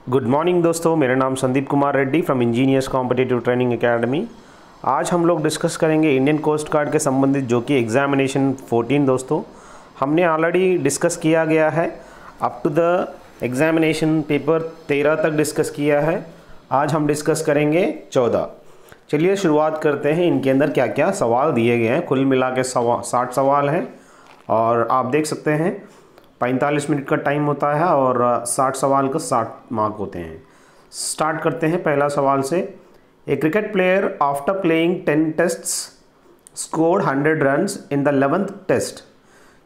Good morning दोस्तों, मेरा नाम Sandeep Kumar Reddy from engineers competitive training academy. आज हम लोग डिस्कस करेंगे इंडियन कोस्ट गार्ड के संबंधित जो कि एग्जामिनेशन 14 दोस्तों हमने ऑलरेडी डिस्कस किया गया है। Up to the examination paper 13 तक डिस्कस किया है। आज हम डिस्कस करेंगे 14। चलिए शुरुआत करते हैं। इनके अंदर क्या क्या सवाल दिए गए हैं। कुल मिला के 60 सवाल हैं और आप देख सकते हैं 45 मिनट का टाइम होता है और 60 सवाल का 60 मार्क होते हैं। स्टार्ट करते हैं पहला सवाल से। A cricket player after playing 10 tests scored 100 runs in the 11th test.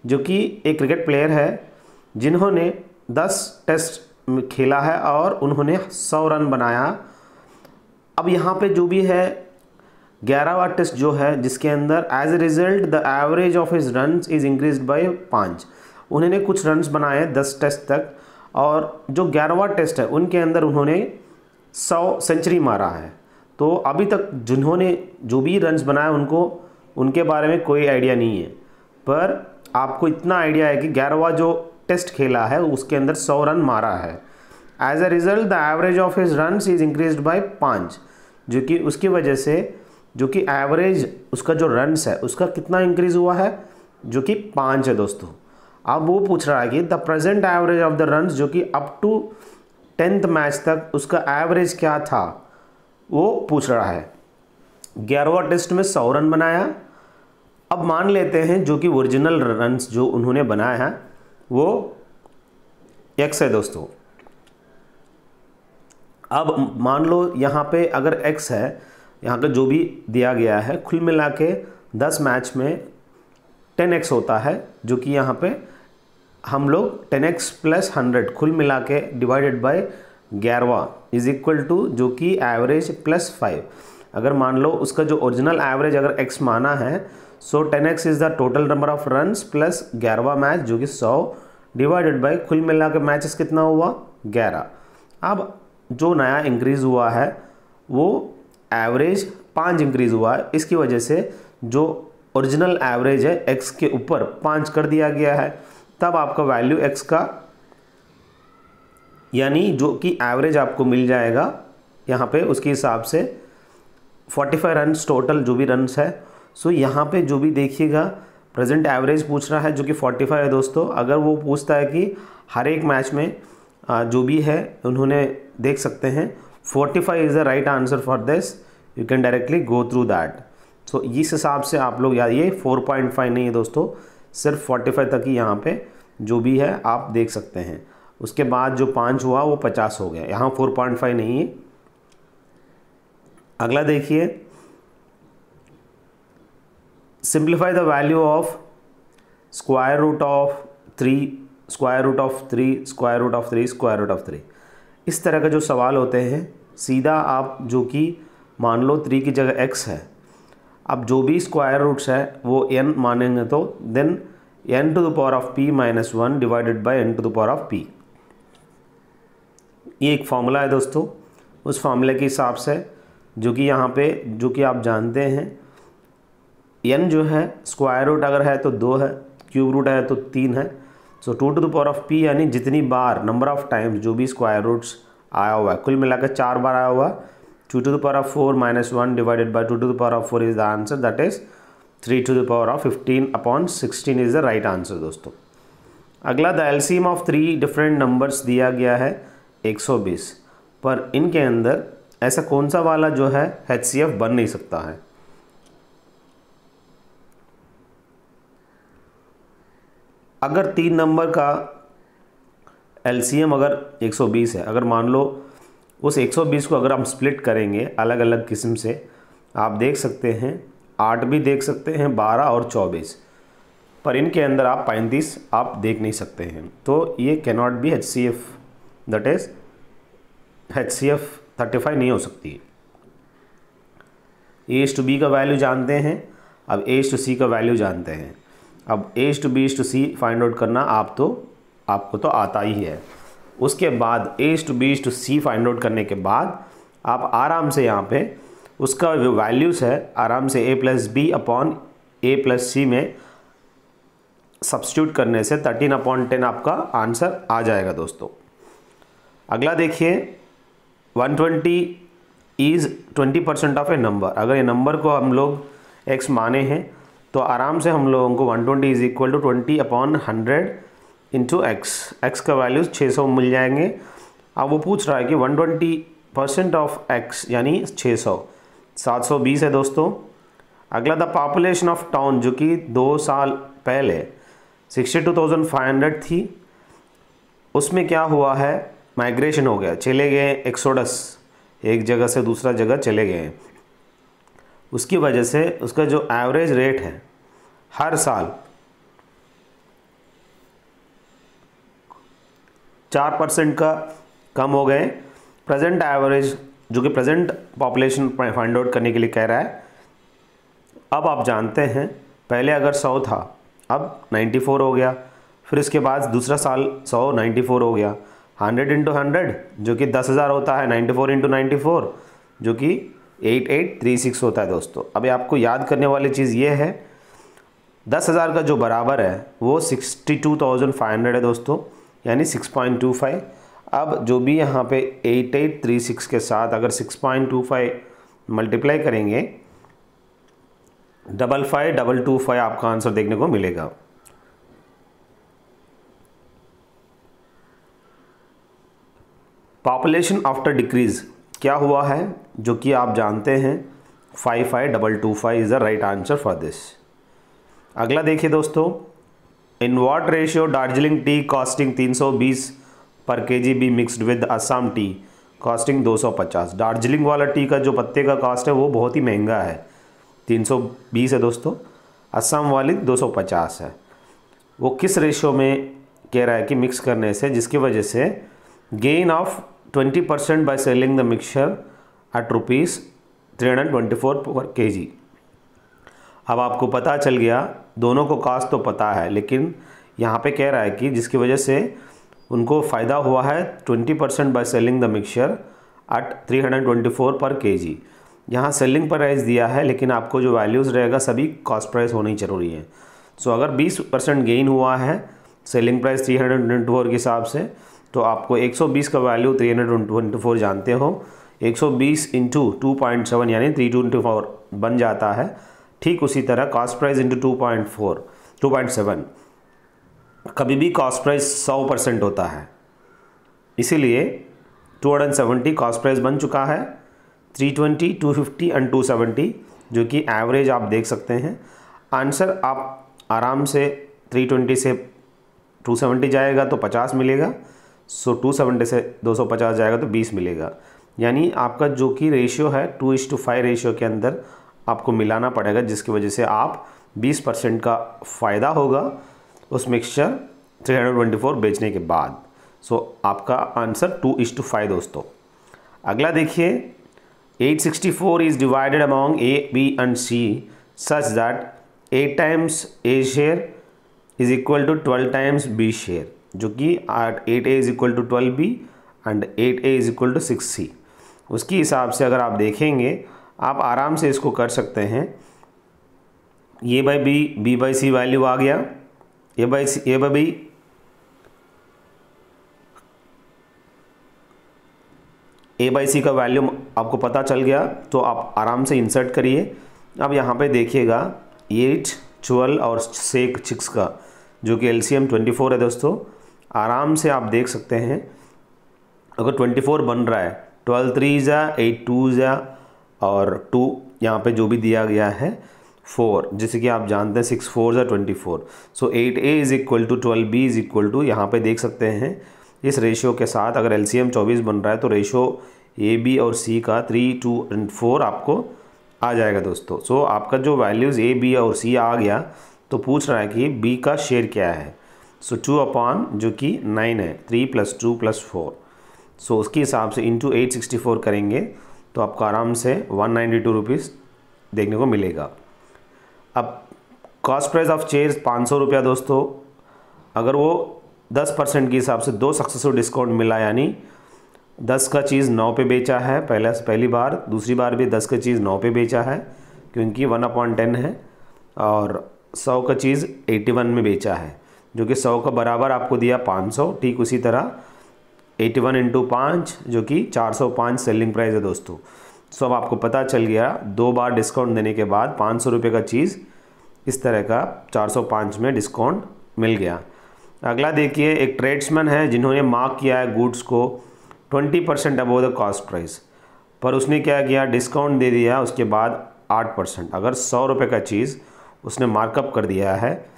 जो कि एक क्रिकेट प्लेयर है जिन्होंने 10 टेस्ट खेला है और उन्होंने 100 रन बनाया। अब यहाँ पे जो भी है 11वां टेस्ट जो है जिसके अंदर as a result the average of his runs is increased by 5। उन्होंने कुछ रन्स बनाए 10 टेस्ट तक और जो 11वां टेस्ट है उनके अंदर उन्होंने 100 सेंचुरी मारा है। तो अभी तक जिन्होंने जो भी रन्स बनाए उनको उनके बारे में कोई आइडिया नहीं है, पर आपको इतना आइडिया है कि 11वां जो टेस्ट खेला है उसके अंदर 100 रन मारा है। As a result the average of his runs is increased by 5, जो कि उसकी वजह से जो कि एवरेज उसका जो रन्स है उसका कितना इंक्रीज हुआ है, जो कि 5 है दोस्तों। अब वो पूछ रहा है कि the present average of the runs, जो कि अप टू 10th मैच तक उसका एवरेज क्या था वो पूछ रहा है। 11वां टेस्ट में 100 रन बनाया। अब मान लेते हैं जो कि ओरिजिनल रन्स जो उन्होंने बनाया है वो x है दोस्तों। अब मान लो यहाँ पे अगर x है, यहाँ का जो भी दिया गया है कुल मिला के 10 मैच में 10x होता है, जो कि यहाँ पे हम लोग 10x + 100 कुल मिला के डिवाइडेड बाय 11वां इज इक्वल टू जो कि एवरेज +5। अगर मान लो उसका जो ओरिजिनल एवरेज अगर x माना है, so 10x is the total number of runs plus 11वां मैच जो कि 100 डिवाइडेड बाय कुल मिला के मैचेस कितना हुआ 11। अब जो नया इंक्रीज़ हुआ है वो एवरेज 5 इंक्रीज़ हुआ है। इसकी वजह से जो ओरिजिनल एवरेज है x के ऊपर 5 कर दिया गया है। तब आपका वैल्यू x का यानी जो कि एवरेज आपको मिल जाएगा यहाँ पे उसके हिसाब से 45 रन्स टोटल जो भी रन्स है। सो यहाँ पे जो भी देखिएगा प्रेजेंट एवरेज पूछ रहा है जो कि 45 है दोस्तों। अगर वो पूछता है कि हर एक मैच में जो भी है उन्होंने देख सकते हैं 45 is the right answer for this, you can directly go through that. So इस हिसाब से आप लोग याद, ये 4.5 नहीं है दोस्तों, सिर्फ 45 तक ही यहाँ पे जो भी है आप देख सकते हैं। उसके बाद जो 5 हुआ वो 50 हो गया, यहाँ 4.5 नहीं है। अगला देखिए, simplify the value of square root of 3 square root of 3 square root of 3 square root of 3। इस तरह का जो सवाल होते हैं सीधा आप जो कि मान लो 3 की जगह x है, अब जो भी स्क्वायर रूट्स है वो n मानेंगे तो then n to the power of p - 1 divided by n to the power of p। ये एक फॉर्मूला है दोस्तों। उस फॉर्मूले के हिसाब से जो कि यहाँ पे जो कि आप जानते हैं n जो है स्क्वायर रूट अगर है तो 2 है, क्यूब रूट है तो 3 है। So 2 to the power of p यानी जितनी बार नंबर ऑफ टाइम्स जो भी स्क्वायर रूट्स आया हुआ है कुल मिलाकर 4 बार आया हुआ। 2 to the power of 4 - 1 divided by 2 to the power of 4 is the answer, that is 3 to the power of 15/16 is the right answer दोस्तों। अगला the LCM of 3 different numbers दिया गया है 120, पर इनके अंदर ऐसा कौन सा वाला जो है HCF बन नहीं सकता है। अगर 3 नंबर का LCM अगर 120 है, अगर मान लो उस 120 को अगर हम स्प्लिट करेंगे अलग अलग किस्म से, आप देख सकते हैं 8 भी देख सकते हैं, 12 और 24, पर इनके अंदर आप 35 आप देख नहीं सकते हैं। तो ये cannot be HCF, that is HCF 35 नहीं हो सकती। A/B का वैल्यू जानते हैं, अब A/C का वैल्यू जानते हैं। अब A/B/C फाइंड आउट करना आपको तो आता ही है। उसके बाद A/B/C फाइंड आउट करने के बाद आप आराम से यहाँ पे उसका जो वैल्यूज़ है आराम से A+B/A+C में सब्स्टिट्यूट करने से 13/10 आपका आंसर आ जाएगा दोस्तों। अगला देखिए 120 इज़ 20% ऑफ ए नंबर। अगर ये नंबर को हम लोग x माने हैं तो आराम से हम लोगों को 120 is equal to 20/100 into x का वैल्यू 600 मिल जाएंगे। अब वो पूछ रहा है कि 120% ऑफ x यानी 600, 720 है दोस्तों। अगला द पॉपुलेशन ऑफ टाउन, जो कि 2 साल पहले 62,500 थी, उसमें क्या हुआ है, माइग्रेशन हो गया, चले गए, एक्सोडस, एक जगह से दूसरा जगह चले गए। उसकी वजह से उसका जो एवरेज रेट है हर साल 4% का कम हो गए। प्रेजेंट एवरेज, जो कि प्रेजेंट पॉपुलेशन फाइंड आउट करने के लिए कह रहा है। अब आप जानते हैं पहले अगर 100 था, अब 94 हो गया, फिर इसके बाद दूसरा साल 100 94 हो गया, 100 इंटू 100 जो कि 10,000 होता है, 94 इंटू 94 जो कि 8836 होता है दोस्तों। अभी आपको याद करने वाली चीज़ ये है, 10,000 का जो बराबर है वो 62,500 है दोस्तों, यानी 6.25। अब जो भी यहाँ पे 8836 के साथ अगर 6.25 मल्टीप्लाई करेंगे 55,225 आपका आंसर देखने को मिलेगा। पॉपुलेशन आफ्टर डिक्रीज क्या हुआ है, जो कि आप जानते हैं 55,225 is the right answer for this. अगला देखिए दोस्तों, in what ratio Darjeeling T costing 320 पर KG be mixed with Assam T costing 250। Darjeeling वाला टी का जो पत्ते का कॉस्ट है वो बहुत ही महंगा है, 320 है दोस्तों, असम वाली 250 है। वो किस रेशियो में कह रहा है कि मिक्स करने से, जिसकी वजह से gain of 20% by selling the mixture eight ₹324 पर केजी। अब आपको पता चल गया, दोनों को कॉस्ट तो पता है, लेकिन यहाँ पे कह रहा है कि जिसकी वजह से उनको फ़ायदा हुआ है 20% by selling the mixture eight 324 पर केजी। यहाँ सेलिंग प्राइस दिया है, लेकिन आपको जो वैल्यूज़ रहेगा सभी कॉस्ट प्राइस होनी जरूरी है। सो अगर 20% गेन हुआ है सेलिंग प्राइस 324 के हिसाब से, तो आपको 120 का वैल्यू 324 जानते हो, 120 इंटू 2.7 यानी 324 बन जाता है। ठीक उसी तरह कॉस्ट प्राइस इंटू 2.7 कभी भी कॉस्ट प्राइस 100% होता है, इसीलिए 270 कॉस्ट प्राइस बन चुका है, 320, 250 एंड 270 जो कि एवरेज आप देख सकते हैं। आंसर आप आराम से 320 से 270 जाएगा तो 50 मिलेगा, सो 270 से 250 जाएगा तो 20 मिलेगा। यानी आपका जो कि रेशियो है 2:5 रेशियो के अंदर आपको मिलाना पड़ेगा, जिसकी वजह से आप 20% का फ़ायदा होगा उस मिक्सचर 324 बेचने के बाद। सो आपका आंसर 2:5 दोस्तों। अगला देखिए, 864 is divided among A, B and C such that 8 times A share is equal to 12 times B share, जो कि 8A is equal to 12B and 8A is equal to 6C। उसके हिसाब से अगर आप देखेंगे, आप आराम से इसको कर सकते हैं। A by B, B by C value आ गया, A by B A by C का वैल्यू आपको पता चल गया, तो आप आराम से इंसर्ट करिए। अब यहाँ पे देखिएगा 8, 12 और 6 का जो कि LCM 24 है दोस्तों। आराम से आप देख सकते हैं, अगर 24 बन रहा है, 12 3 जा 8 2 जा और 2 यहाँ पे जो भी दिया गया है 4, जैसे कि आप जानते हैं 6 4 जा 24। So 8A is equal to 12B is equal to, यहाँ पे देख सकते हैं इस रेशियो के साथ अगर LCM 24 बन रहा है तो रेशियो A, B और C का 3 2 एंड 4 आपको आ जाएगा दोस्तों। सो आपका जो वैल्यूज़ A, B और C आ गया, तो पूछ रहा है कि B का शेयर क्या है। सो 2 जो कि 9 है, 3 + 2 + 4। सो उसके हिसाब से इंटू 864 करेंगे तो आपको आराम से 192 रुपीज़ देखने को मिलेगा। अब कॉस्ट प्राइस ऑफ चेयर्स 500 रुपया दोस्तों। अगर वो 10% के हिसाब से 2 सक्सेसफुल डिस्काउंट मिला, यानी 10 का चीज़ 9 पे बेचा है पहली बार, दूसरी बार भी 10 का चीज़ 9 पे बेचा है क्योंकि 1/10 है, और 100 का चीज़ 81 में बेचा है, जो कि 100 का बराबर आपको दिया 500। ठीक उसी तरह 81 इंटू 5 जो कि 405 सेलिंग प्राइस है दोस्तों। सो अब आपको पता चल गया 2 बार डिस्काउंट देने के बाद 500 रुपये का चीज़ इस तरह का 405 में डिस्काउंट मिल गया। अगला देखिए, एक ट्रेड्समैन है जिन्होंने मार्क किया है गुड्स को 20% अबव द कॉस्ट प्राइस, पर उसने क्या किया, डिस्काउंट दे दिया उसके बाद 8%। अगर 100 रुपये का चीज़ उसने मार्कअप कर दिया है,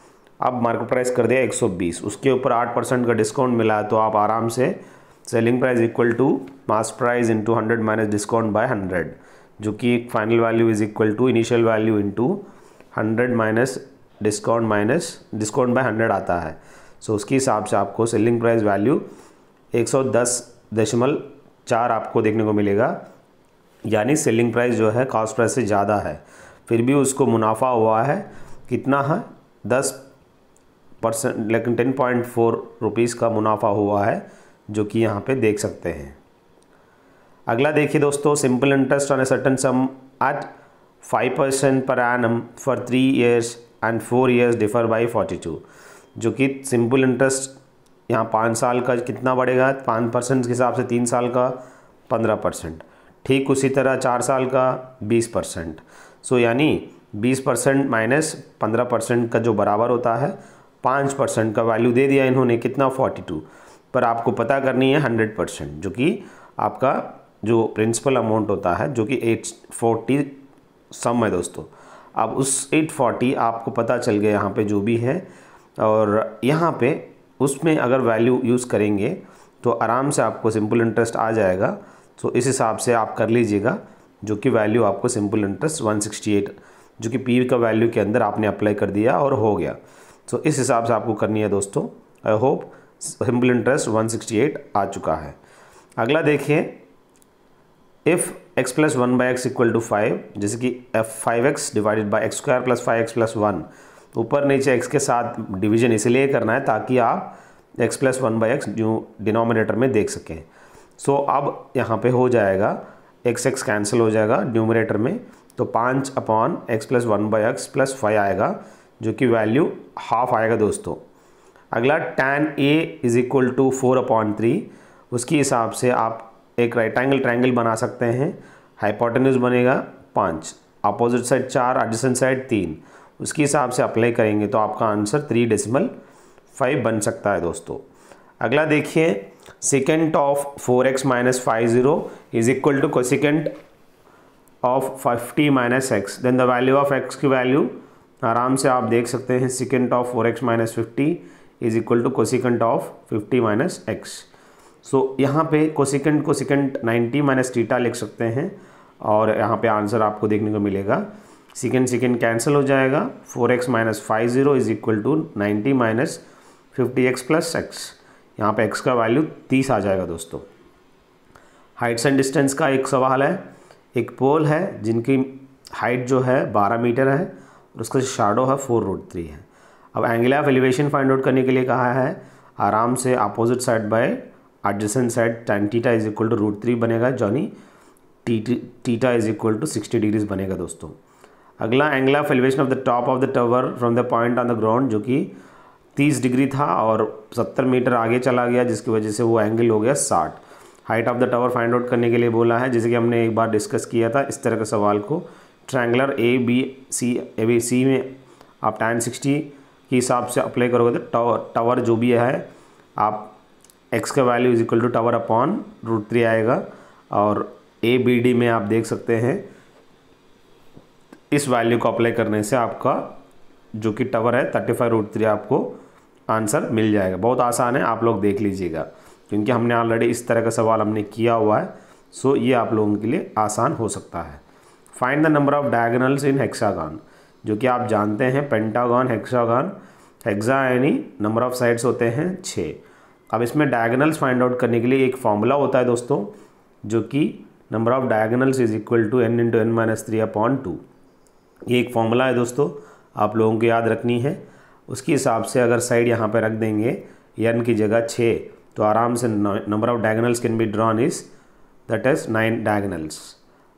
अब मार्केट प्राइस कर दिया 120, उसके ऊपर 8% का डिस्काउंट मिला है, तो आप आराम से selling price equal to mass price into 100 minus discount by 100, जो कि final value is equal to initial value into 100 minus discount by 100 आता है। सो उसके हिसाब से आपको सेलिंग प्राइस वैल्यू 110.4 आपको देखने को मिलेगा, यानी सेलिंग प्राइस जो है कॉस्ट प्राइस से ज़्यादा है, फिर भी उसको मुनाफा हुआ है कितना है 10%, लेकिन 10.4 रुपीज़ का मुनाफा हुआ है, जो कि यहाँ पे देख सकते हैं। अगला देखिए दोस्तों, simple interest on a certain sum at 5% per annum for 3 years and 4 years differ by 42, जो कि सिंपल इंटरेस्ट यहाँ 5 साल का कितना बढ़ेगा, 5% के हिसाब से 3 साल का 15%, ठीक उसी तरह 4 साल का 20%। सो यानी 20% माइनस 15% का जो बराबर होता है 5% का वैल्यू दे दिया इन्होंने, कितना 42, पर आपको पता करनी है 100%, जो कि आपका जो प्रिंसिपल अमाउंट होता है, जो कि 840 सम है दोस्तों। अब उस 840 आपको पता चल गया यहाँ पे जो भी है, और यहाँ पे उसमें अगर वैल्यू यूज़ करेंगे तो आराम से आपको सिंपल इंटरेस्ट आ जाएगा। तो इस हिसाब से आप कर लीजिएगा, जो कि वैल्यू आपको सिंपल इंटरेस्ट 168, जो कि पी का वैल्यू के अंदर आपने अप्लाई कर दिया और हो गया। तो इस हिसाब से आपको करनी है दोस्तों। आई होप सिंपल इंटरेस्ट 168 आ चुका है। अगला देखिए, if x plus 1/x equal to 5, जैसे कि f5x divided by x² plus 5x plus 1, ऊपर नीचे x के साथ डिवीजन इसलिए करना है ताकि आप x प्लस 1/x जो डिनोमिनेटर में देख सकें। सो अब यहाँ पे हो जाएगा x कैंसिल हो जाएगा न्यूमरेटर में, तो 5/x प्लस 1/x प्लस 5 आएगा, जो कि वैल्यू हाफ आएगा दोस्तों। अगला tan a is equal to 4/3, उसके हिसाब से आप एक राइट एंगल ट्रायंगल बना सकते हैं। हाइपोटेन्यूज बनेगा 5, अपोजिट साइड 4, एडजेसेंट साइड 3, उसके हिसाब से अप्लाई करेंगे तो आपका आंसर 3.5 बन सकता है दोस्तों। अगला देखिए, second of 4x minus 50 is equal to cosecant of 50 minus x, then the value of x की वैल्यू आराम से आप देख सकते हैं, second of 4x minus 50 is equal to cosecant of 50 minus x. So यहाँ पे कोसिकेंट 90 माइनस थीटा लिख सकते हैं, और यहाँ पे आंसर आपको देखने को मिलेगा सेकेंड कैंसिल हो जाएगा, 4x minus 50 is equal to 90 minus 50x plus x, यहाँ पे x का वैल्यू 30 आ जाएगा दोस्तों। हाइट्स एंड डिस्टेंस का एक सवाल है। एक पोल है जिनकी हाइट जो है 12 मीटर है और उसका शैडो है 4√3 है। अब angle of elevation find out करने के लिए कहा है, आराम से opposite side by adjacent side tan theta is equal to √3 बनेगा, जॉनी theta is equal to 60 degrees बनेगा दोस्तों। अगला angle of elevation of the top of the tower from the point on the ground, जो कि 30 डिग्री था और 70 metre आगे चला गया, जिसकी वजह से वो एंगल हो गया 60। Height of the tower find out करने के लिए बोला है, जैसे कि हमने एक बार डिस्कस किया था इस तरह के सवाल को। ट्रायंगुलर ABC में आप tan 60 के हिसाब से अप्लाई करोगे तो टावर जो भी है आप x का value is equal to tower upon √3 आएगा, और ABD में आप देख सकते हैं इस वैल्यू को अप्लाई करने से आपका जो कि टावर है 35√3 आपको आंसर मिल जाएगा। बहुत आसान है, आप लोग देख लीजिएगा, क्योंकि हमने ऑलरेडी इस तरह का सवाल हमने किया हुआ है। सो ये आप लोगों के लिए आसान हो सकता है। Find the number of diagonals in hexagon, जो कि आप जानते हैं पेंटागन, हेक्सागन, हेक्सा यानी नंबर ऑफ साइड्स होते हैं 6। अब इसमें डायगोनल्स फाइंड आउट करने के लिए एक फॉर्मूला होता है दोस्तों, जो कि number of diagonals is equal to n into n minus 3/2। ये एक फॉर्मूला है दोस्तों, आप लोगों को याद रखनी है। उसके हिसाब से अगर साइड यहाँ पे रख देंगे n की जगह 6, तो आराम से number of diagonals can be drawn is that is 9 diagonals.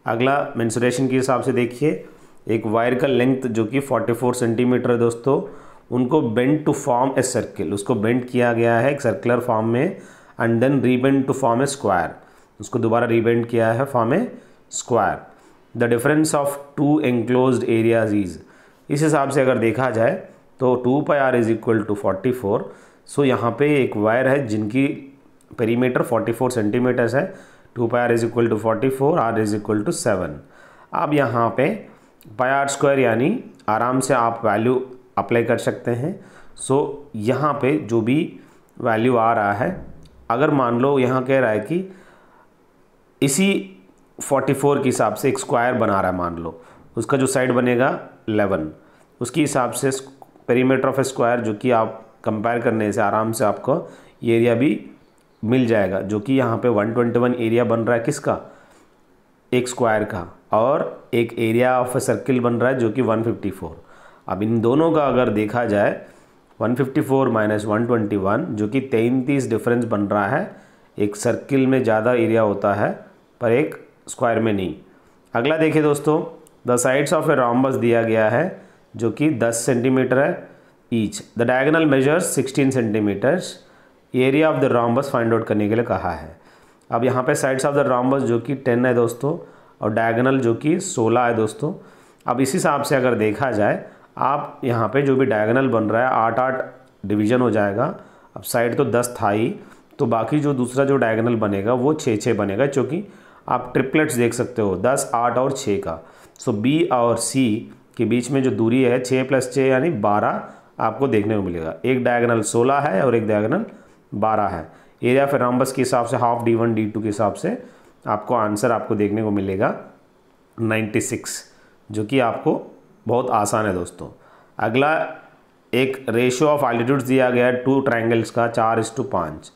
अगला मेंसुरेशन के हिसाब से देखिए, एक वायर का लेंथ जो कि 44 सेंटीमीटर है दोस्तों, उनको bend to form a circle, उसको बेंड किया गया है एक सर्कुलर फॉर्म में, and then rebend to form a square, उसको दोबारा रीबेंड किया है form a square. The difference of two enclosed areas is, इस हिसाब से अगर देखा जाए तो 2πr इज इक्वल टू 44। सो यहाँ पे एक वायर है जिनकी पेरीमीटर 44 सेंटीमीटर्स है, 2πr is equal to 44, r is equal to 7। अब यहाँ पे πr² यानी आराम से आप वैल्यू अप्लाई कर सकते हैं। सो यहाँ पे जो भी वैल्यू आ रहा है, अगर मान लो यहाँ कह रहा है कि इसी 44 के हिसाब से एक स्क्वायर बना रहा है, मान लो उसका जो साइड बनेगा 11, उसके हिसाब से पेरीमीटर ऑफ ए स्क्वायर जो कि आप कंपेयर करने से आराम से आपको ये एरिया भी मिल जाएगा, जो कि यहाँ पे 121 एरिया बन रहा है किसका, एक स्क्वायर का, और एक एरिया ऑफ ए सर्किल बन रहा है जो कि 154। अब इन दोनों का अगर देखा जाए 154 माइनस 121 जो कि 33 डिफरेंस बन रहा है। एक सर्किल में ज़्यादा एरिया होता है पर एक स्क्वायर में नहीं। अगला देखिए दोस्तों, the sides of a rhombus दिया गया है जो कि 10 सेंटीमीटर है each. The diagonal measures 16 centimetres. Area of the rhombus find out करने के लिए कहा है। अब यहाँ पे साइड्स ऑफ द रोम्बस जो कि 10 है दोस्तों, और डायगोनल जो कि 16 है दोस्तों। अब इस हिसाब से अगर देखा जाए, आप यहाँ पे जो भी डायगोनल बन रहा है 8-8 डिवीज़न हो जाएगा। अब साइड तो 10 था ही, तो बाकी जो दूसरा जो डायगोनल बनेगा वो 6-6 बनेगा, क्योंकि आप ट्रिपलेट्स देख सकते हो 10, 8 और 6 का। सो बी और सी के बीच में जो दूरी है 6 + 6 यानी 12 आपको देखने को मिलेगा। एक डायगोनल 16 है और एक डायगोनल 12 है। एरिया ऑफ रोम्बस के हिसाब से हाफ d1 d2 के हिसाब से आपको आंसर आपको देखने को मिलेगा 96, जो कि आपको बहुत आसान है दोस्तों। अगला एक रेशियो ऑफ एल्टीट्यूड्स दिया गया है 2 ट्रायंगल्स का 4:5।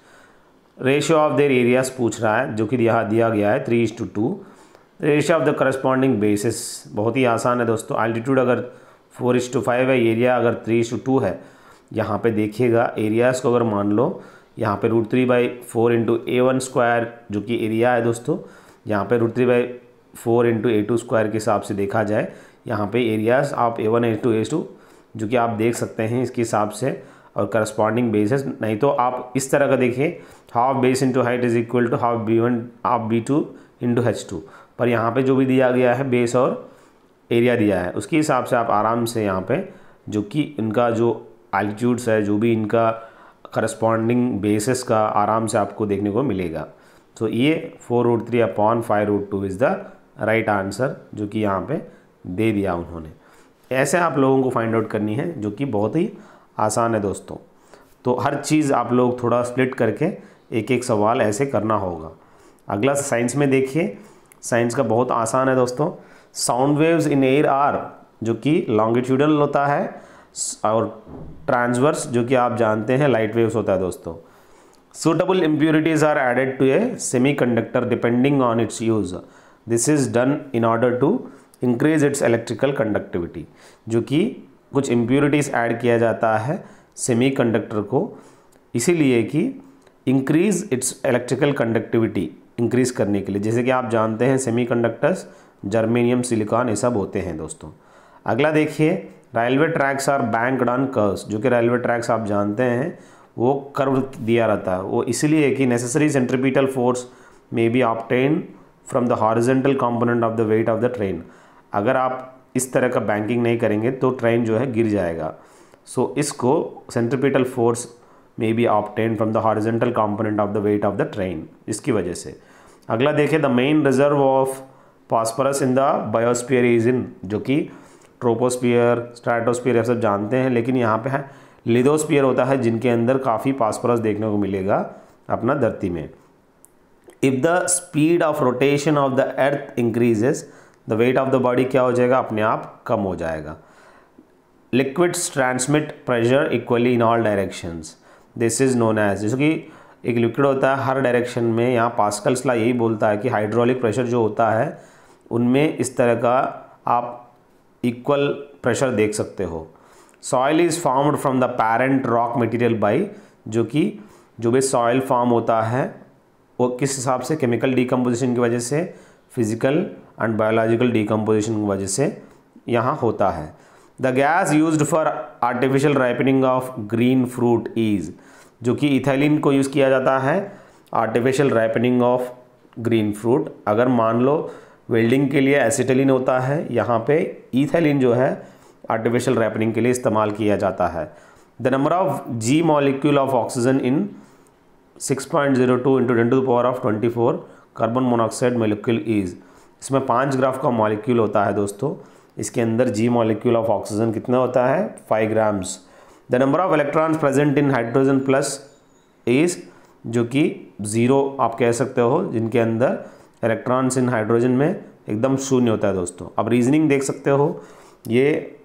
रेशियो ऑफ देयर एरियाज पूछ रहा है जो कि यहाँ दिया गया है 3:2। Ratio of the corresponding basis बहुत ही आसान है दोस्तों। एल्टीट्यूड अगर 4:5 है, एरिया अगर 3:2 है। यहाँ पे देखिएगा एरियाज़ को अगर मान लो यहाँ पे √3/4 × a1² जो कि एरिया है दोस्तों, यहाँ पे √3/4 × a2² के हिसाब से देखा जाए, यहाँ पे एरियाज़ आप a1 a2 a2 जो कि आप देख सकते हैं इसके हिसाब से, और करस्पॉन्डिंग बेसिस। नहीं तो आप इस तरह का देखिए, half base into height is equal to half b2 into h2। पर यहाँ पे जो भी दिया गया है बेस और एरिया दिया है, उसके हिसाब से आप आराम से यहाँ पे जो कि इनका जो एल्टीट्यूड्स है, जो भी इनका करस्पॉन्डिंग बेसिस का आराम से आपको देखने को मिलेगा। तो ये 4√3/5√2 इज़ द राइट आंसर, जो कि यहाँ पे दे दिया उन्होंने। ऐसे आप लोगों को फाइंड आउट करनी है, जो कि बहुत ही आसान है दोस्तों। तो हर चीज़ आप लोग थोड़ा स्प्लिट करके एक एक सवाल ऐसे करना होगा। अगला साइंस में देखिए, साइंस का बहुत आसान है दोस्तों। Sound waves in air are, जो कि लॉन्गिट्यूडल होता है, और ट्रांसवर्स जो कि आप जानते हैं लाइट वेव्स होता है दोस्तों। Suitable impurities are added to a semiconductor depending on its use. This is done in order to increase its electrical conductivity, जो कि कुछ इम्प्योरिटीज़ ऐड किया जाता है सेमीकंडक्टर को, इसीलिए कि increase its electrical conductivity increase करने के लिए। जैसे कि आप जानते हैं सेमीकंडक्टर्स जर्मेनियम, सिलिकॉन ये सब होते हैं दोस्तों। अगला देखिए, railway tracks are banked on curves, जो कि रेलवे ट्रैक्स आप जानते हैं वो कर्व दिया रहता है। वो इसलिए कि necessary centripetal force may be obtain from the horizontal component of the weight of the train. अगर आप इस तरह का बैंकिंग नहीं करेंगे तो ट्रेन जो है गिर जाएगा। सो इसको centripetal force may be obtain from the horizontal component of the weight of the train, इसकी वजह से। अगला देखिए, the main reserve of phosphorus in the biosphere is in, जो कि ट्रोपोस्फीयर, स्ट्रेटोस्फीयर सब जानते हैं, लेकिन यहाँ पे है लिथोस्फीयर होता है, जिनके अंदर काफ़ी फास्फोरस देखने को मिलेगा अपना धरती में। If the speed of rotation of the earth increases, the weight of the body क्या हो जाएगा, अपने आप कम हो जाएगा। Liquids transmit pressure equally in all directions, this is known as, जैसे कि एक लिक्विड होता है हर डायरेक्शन में। यहाँ पास्कल्स लॉ यही बोलता है कि हाइड्रोलिक प्रेशर जो होता है उनमें इस तरह का आप इक्वल प्रेशर देख सकते हो। Soil is formed from the parent rock material by, जो कि जो भी सॉइल फॉर्म होता है वो किस हिसाब से, केमिकल डिकम्पोजिशन की वजह से, फिजिकल एंड बायोलॉजिकल डिकम्पोजिशन की वजह से यहाँ होता है। The gas used for artificial ripening of green fruit is, जो कि इथाइलिन को यूज़ किया जाता है artificial ripening of green fruit, अगर मान लो वेल्डिंग के लिए एसिटिलीन होता है, यहाँ पे इथेलिन जो है आर्टिफिशियल रैपनिंग के लिए इस्तेमाल किया जाता है। द नंबर ऑफ जी molecule of oxygen in 6.02 into 10⁻24 carbon monoxide molecule is, इसमें 5 ग्राम का मॉलिक्यूल होता है दोस्तों, इसके अंदर जी मॉलिक्यूल ऑफ ऑक्सीजन कितना होता है 5 grams. The number of electrons present in hydrogen plus is, जो कि 0 आप कह सकते हो, जिनके अंदर इलेक्ट्रॉन्स इन हाइड्रोजन में एकदम शून्य होता है दोस्तों। अब रीजनिंग देख सकते हो, ये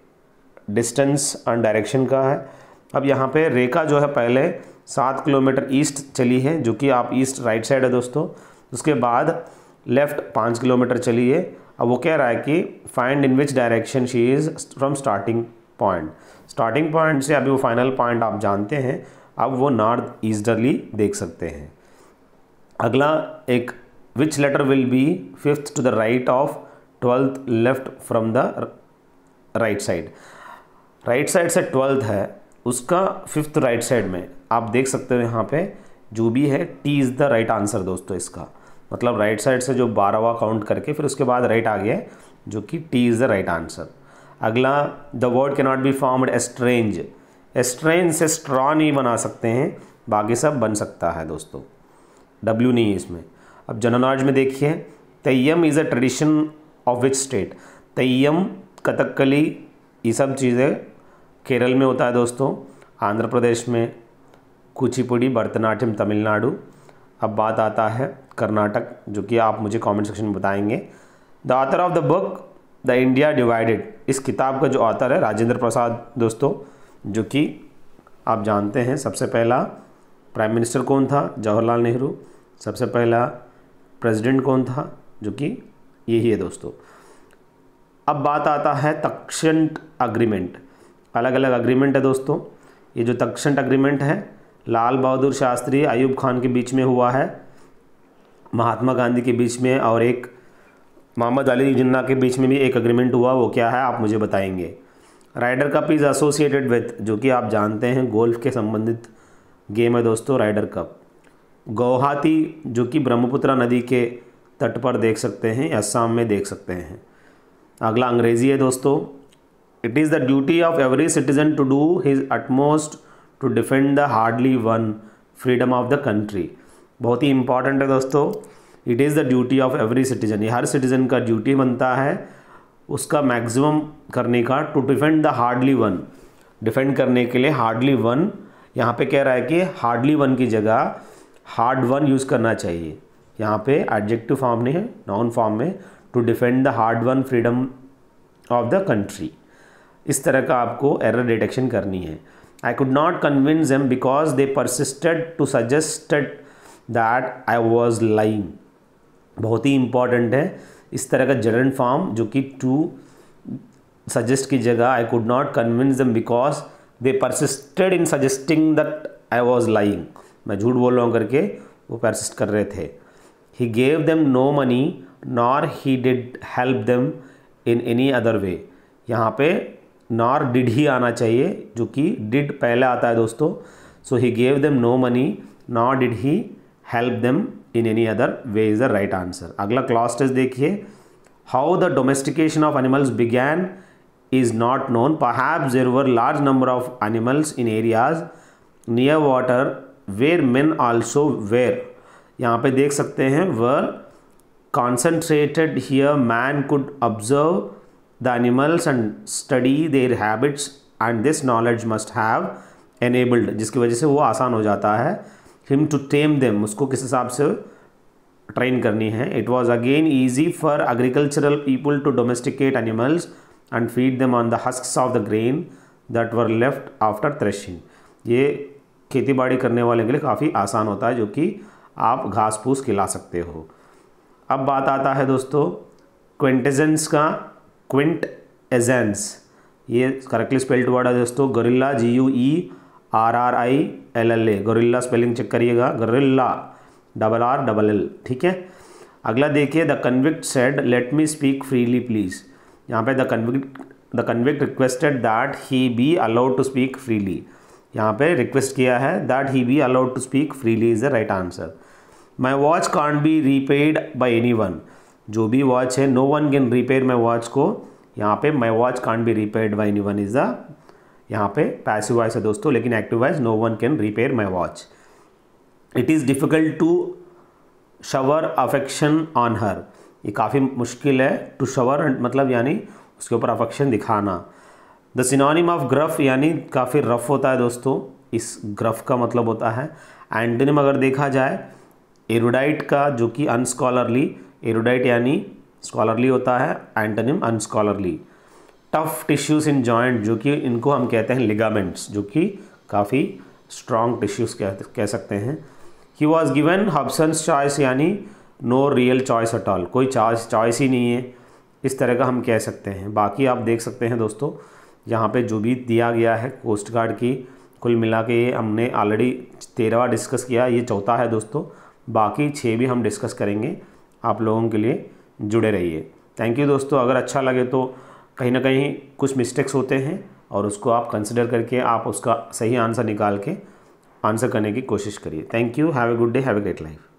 डिस्टेंस एंड डायरेक्शन का है। अब यहाँ पे रेखा जो है पहले 7 किलोमीटर ईस्ट चली है, जो कि आप ईस्ट राइट साइड है दोस्तों, उसके बाद लेफ्ट 5 किलोमीटर चली है। अब वो कह रहा है कि find in which direction she is from starting point, starting point से अभी वो फाइनल पॉइंट आप जानते हैं, अब वो नॉर्थ ईस्टर्ली देख सकते हैं। अगला एक, which letter will be 5th to the right of 12th left from the right side, right side से 12th है, उसका 5th राइट साइड में आप देख सकते हो यहाँ पे जो भी है T is the right answer दोस्तों इसका, मतलब राइट साइड से जो 12वां काउंट करके फिर उसके बाद राइट आ गया जो कि T is the right answer. अगला, the word cannot be formed estrange, estrange से स्ट्रॉ नहीं बना सकते हैं, बाकी सब बन सकता है दोस्तों, डब्ल्यू नहीं है इसमें। अब जनरल नॉलेज में देखिए, Theyyam is a tradition of which state, Theyyam Kathakali ये सब चीज़ें केरल में होता है दोस्तों, आंध्र प्रदेश में कुचिपुड़ी भरतनाट्यम तमिलनाडु। अब बात आता है कर्नाटक, जो कि आप मुझे कमेंट सेक्शन में बताएंगे। The author of the book the India divided, इस किताब का जो ऑथर है राजेंद्र प्रसाद दोस्तों, जो कि आप जानते हैं सबसे पहला प्राइम मिनिस्टर कौन था, जवाहरलाल नेहरू। सबसे पहला प्रेसिडेंट कौन था, जो कि यही है दोस्तों। अब बात आता है तक्षशिंट अग्रीमेंट, अलग अलग अग्रीमेंट है दोस्तों। ये जो तक्षशिंट अग्रीमेंट है लाल बहादुर शास्त्री अयूब खान के बीच में हुआ है, महात्मा गांधी के बीच में और एक मोहम्मद अली जिन्ना के बीच में भी एक अग्रीमेंट हुआ, वो क्या है आप मुझे बताएंगे। Ryder Cup is associated with, जो कि आप जानते हैं गोल्फ के संबंधित गेम है दोस्तों राइडर कप। गुवाहाटी जो कि ब्रह्मपुत्र नदी के तट पर देख सकते हैं, असम में देख सकते हैं। अगला अंग्रेजी है दोस्तों, it is the duty of every citizen to do his utmost to defend the hardly won freedom of the country, बहुत ही इंपॉर्टेंट है दोस्तों। It is the duty of every citizen, ये हर सिटीजन का ड्यूटी बनता है उसका मैक्सिमम करने का, to defend the hardly won, defend करने के लिए हार्डली वन, यहाँ पे कह रहा है कि हार्डली वन की जगह हार्ड वन यूज़ करना चाहिए, यहाँ पे एडजेक्टिव फॉर्म नहीं है नाउन फॉर्म में, to defend the hard won freedom of the country. इस तरह का आपको एरर डिटेक्शन करनी है। I could not convince them because they persisted to suggested that I was lying, बहुत ही इंपॉर्टेंट है इस तरह का जेरेंट फॉर्म, जो कि टू सजेस्ट की जगह आई could not convince them because they persisted in suggesting that I was lying, मैं झूठ बोल रहा हूँ करके वो परसिस्ट कर रहे थे। He gave them no money nor he did help them in any other way, यहाँ पे नॉर डिड ही आना चाहिए, जो कि डिड पहले आता है दोस्तों। So he gave them no money nor did he help them in any other way is the right answer. अगला क्लॉज टेस्ट देखिए, how the domestication of animals began is not known, perhaps there were large number of animals in areas near water where men also were, यहाँ पे देख सकते हैं वर concentrated here man could observe the animals and study their habits and this knowledge must have enabled, जिसकी वजह से वो आसान हो जाता है him to tame them, उसको किस हिसाब से ट्रेन करनी है। it was again easy for agricultural people to domesticate animals and feed them on the husks of the grain that were left after threshing, ये खेती बाड़ी करने वाले के लिए काफ़ी आसान होता है, जो कि आप घास फूस खिला सकते हो। अब बात आता है दोस्तों क्विंटेजेंस का, क्विंट एजेंस, ये करेक्टली स्पेल्ड वर्ड है दोस्तों, guerrilla GUERRILLA, guerrilla spelling check करिएगा, गोरिल्ला RRLL, ठीक है। अगला देखिए, the convict said let me speak freely please, यहाँ पे the convict requested that he be allowed to speak freely, यहाँ पे रिक्वेस्ट किया है that he be allowed to speak freely is the right answer. My watch can't be repaired by any one, जो भी watch है no one can repair my watch को, यहाँ पे my watch can't be repaired by any one is the, यहाँ पे passive voice है दोस्तों, लेकिन active voice no one can repair my watch. It is difficult to shower affection on her, ये काफ़ी मुश्किल है, टू शवर मतलब यानी उसके ऊपर अफेक्शन दिखाना। द सिनोनिम ऑफ ग्रफ यानी काफ़ी रफ होता है दोस्तों, इस ग्रफ का मतलब होता है। एंटोनिम अगर देखा जाए एरुडाइट का, जो कि अनस्कॉलरली, एरुडाइट यानी स्कॉलरली होता है, antonym unscholarly. Tough tissues in joint, जो कि इनको हम कहते हैं लिगामेंट्स, जो कि काफ़ी स्ट्रॉन्ग टिश्यूज़ कह सकते हैं। He was given Hobson's choice यानी no real choice at all, कोई चॉइस ही नहीं है, इस तरह का हम कह सकते हैं। बाकी आप देख सकते हैं दोस्तों यहाँ पे जो भी दिया गया है कोस्ट गार्ड की, कुल मिला के ये हमने ऑलरेडी 13वां डिस्कस किया, ये चौथा है दोस्तों, बाकी 6 भी हम डिस्कस करेंगे। आप लोगों के लिए जुड़े रहिए। थैंक यू दोस्तों। अगर अच्छा लगे तो कहीं ना कहीं कुछ मिस्टेक्स होते हैं और उसको आप कंसिडर करके आप उसका सही आंसर निकाल के आंसर करने की कोशिश करिए। Thank you, have a good day, have a great life.